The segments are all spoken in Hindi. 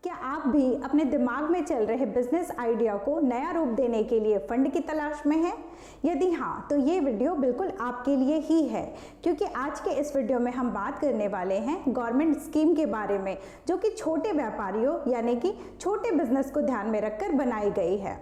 क्या आप भी अपने दिमाग में चल रहे बिजनेस आइडिया को नया रूप देने के लिए फंड की तलाश में हैं? यदि हाँ, तो ये वीडियो बिल्कुल आपके लिए ही है, क्योंकि आज के इस वीडियो में हम बात करने वाले हैं गवर्नमेंट स्कीम के बारे में, जो कि छोटे व्यापारियों यानी कि छोटे बिजनेस को ध्यान में रखकर बनाई गई है।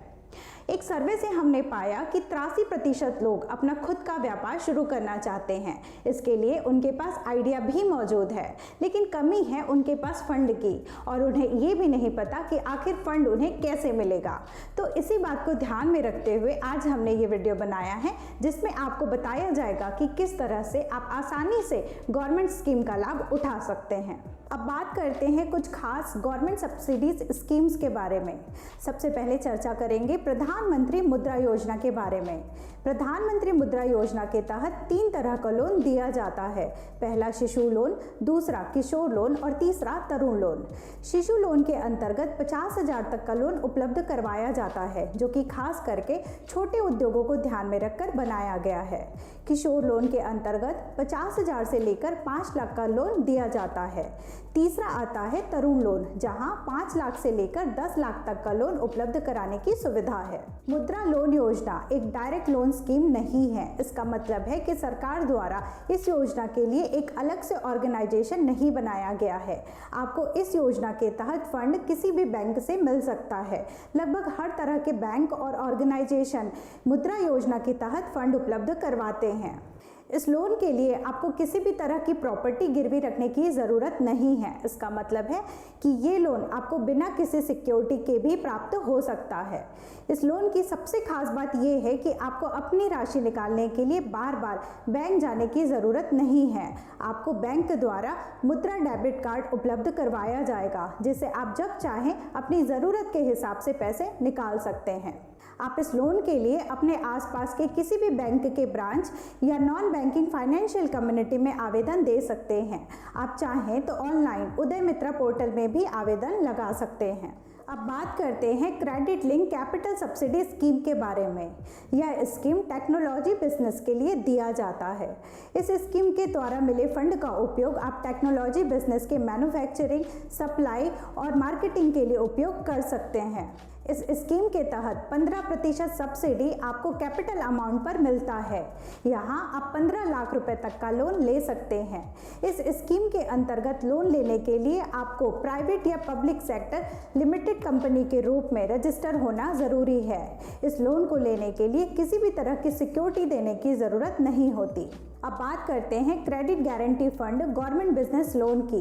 एक सर्वे से हमने पाया कि 83% लोग अपना खुद का व्यापार शुरू करना चाहते हैं। इसके लिए उनके पास आइडिया भी मौजूद है, लेकिन कमी है उनके पास फंड की, और उन्हें ये भी नहीं पता कि आखिर फंड उन्हें कैसे मिलेगा। तो इसी बात को ध्यान में रखते हुए आज हमने ये वीडियो बनाया है, जिसमें आपको बताया जाएगा कि किस तरह से आप आसानी से गवर्नमेंट स्कीम का लाभ उठा सकते हैं। अब बात करते हैं कुछ खास गवर्नमेंट सब्सिडीज स्कीम्स के बारे में। सबसे पहले चर्चा करेंगे प्रधानमंत्री मुद्रा योजना के बारे में। प्रधानमंत्री मुद्रा योजना के तहत 3 तरह का लोन दिया जाता है। पहला शिशु लोन, दूसरा किशोर लोन और तीसरा तरुण लोन। शिशु लोन के अंतर्गत 50,000 तक का लोन उपलब्ध करवाया जाता है, जो कि खास करके छोटे उद्योगों को ध्यान में रखकर बनाया गया है। किशोर लोन के अंतर्गत 50,000 से लेकर 5 लाख का लोन दिया जाता है। तीसरा आता है तरुण लोन, जहां 5 लाख से लेकर 10 लाख तक का लोन उपलब्ध कराने की सुविधा है। मुद्रा लोन योजना एक डायरेक्ट लोन स्कीम नहीं है। इसका मतलब है कि सरकार द्वारा इस योजना के लिए एक अलग से ऑर्गेनाइजेशन नहीं बनाया गया है। आपको इस योजना के तहत फंड किसी भी बैंक से मिल सकता है। लगभग हर तरह के बैंक और ऑर्गेनाइजेशन मुद्रा योजना के तहत फंड उपलब्ध करवाते हैं। इस लोन के लिए आपको किसी भी तरह की प्रॉपर्टी गिरवी रखने की ज़रूरत नहीं है। इसका मतलब है कि ये लोन आपको बिना किसी सिक्योरिटी के भी प्राप्त हो सकता है। इस लोन की सबसे खास बात ये है कि आपको अपनी राशि निकालने के लिए बार बार बैंक जाने की ज़रूरत नहीं है। आपको बैंक द्वारा मुद्रा डेबिट कार्ड उपलब्ध करवाया जाएगा, जिससे आप जब चाहें अपनी ज़रूरत के हिसाब से पैसे निकाल सकते हैं। आप इस लोन के लिए अपने आसपास के किसी भी बैंक के ब्रांच या नॉन बैंकिंग फाइनेंशियल कम्युनिटी में आवेदन दे सकते हैं। आप चाहें तो ऑनलाइन उदय मित्रा पोर्टल में भी आवेदन लगा सकते हैं। अब बात करते हैं credit link capital subsidy scheme के बारे में। यह स्कीम टेक्नोलॉजी बिजनेस के लिए दिया जाता है। इस स्कीम के द्वारा मिले फंड का उपयोग आप टेक्नोलॉजी बिजनेस के मैन्युफैक्चरिंग, सप्लाई और मार्केटिंग के लिए उपयोग कर सकते हैं। इस स्कीम के तहत 15% सब्सिडी आपको कैपिटल अमाउंट पर मिलता है। यहाँ आप 15 लाख रुपए तक का लोन ले सकते हैं। इस स्कीम के अंतर्गत लोन लेने के लिए आपको प्राइवेट या पब्लिक सेक्टर लिमिटेड कंपनी के रूप में रजिस्टर होना ज़रूरी है। इस लोन को लेने के लिए किसी भी तरह की सिक्योरिटी देने की ज़रूरत नहीं होती। अब बात करते हैं credit guarantee fund government business loan की।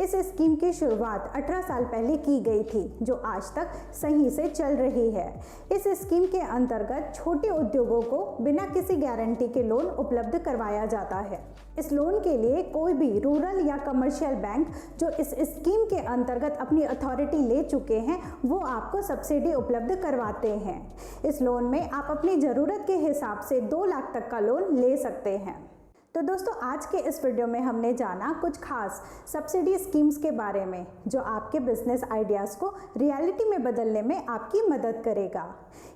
इस स्कीम की शुरुआत 18 साल पहले की गई थी, जो आज तक सही से चल रही है। इस स्कीम के अंतर्गत छोटे उद्योगों को बिना किसी गारंटी के लोन उपलब्ध करवाया जाता है। इस लोन के लिए कोई भी रूरल या कमर्शियल बैंक जो इस स्कीम के अंतर्गत अपनी अथॉरिटी ले चुके हैं, वो आपको सब्सिडी उपलब्ध करवाते हैं। इस लोन में आप अपनी ज़रूरत के हिसाब से 2 लाख तक का लोन ले सकते हैं। तो दोस्तों, आज के इस वीडियो में हमने जाना कुछ खास सब्सिडी स्कीम्स के बारे में, जो आपके बिजनेस आइडियाज़ को रियलिटी में बदलने में आपकी मदद करेगा।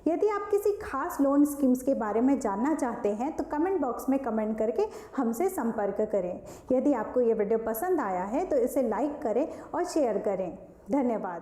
यदि आप किसी खास लोन स्कीम्स के बारे में जानना चाहते हैं तो कमेंट बॉक्स में कमेंट करके हमसे संपर्क करें। यदि आपको ये वीडियो पसंद आया है तो इसे लाइक करें और शेयर करें। धन्यवाद।